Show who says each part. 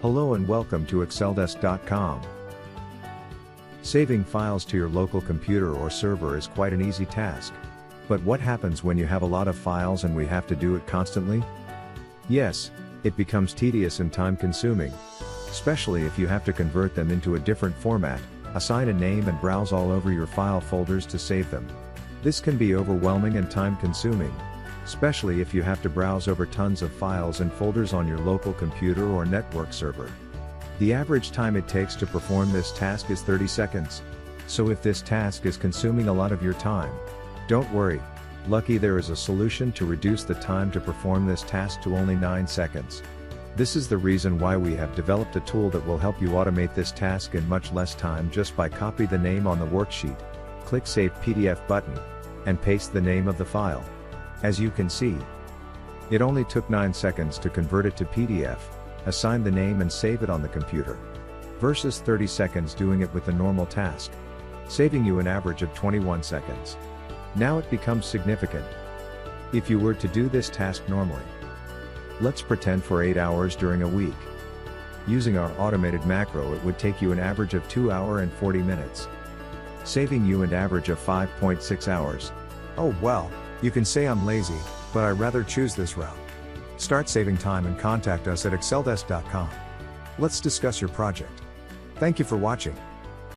Speaker 1: Hello and welcome to XcelDesk.com. Saving files to your local computer or server is quite an easy task. But what happens when you have a lot of files and we have to do it constantly? Yes, it becomes tedious and time-consuming, especially if you have to convert them into a different format, assign a name and browse all over your file folders to save them. This can be overwhelming and time-consuming, especially if you have to browse over tons of files and folders on your local computer or network server. The average time it takes to perform this task is 30 seconds. So if this task is consuming a lot of your time, don't worry. Lucky there is a solution to reduce the time to perform this task to only 9 seconds. This is the reason why we have developed a tool that will help you automate this task in much less time just by copy the name on the worksheet, click Save PDF button, and paste the name of the file. As you can see, it only took 9 seconds to convert it to PDF, assign the name and save it on the computer, versus 30 seconds doing it with the normal task, saving you an average of 21 seconds. Now it becomes significant. If you were to do this task normally, let's pretend for 8 hours during a week. Using our automated macro, it would take you an average of 2 hours and 40 minutes, saving you an average of 5.6 hours.
Speaker 2: Oh well, you can say I'm lazy, but I'd rather choose this route. Start saving time and contact us at XcelDesk.com. Let's discuss your project. Thank you for watching.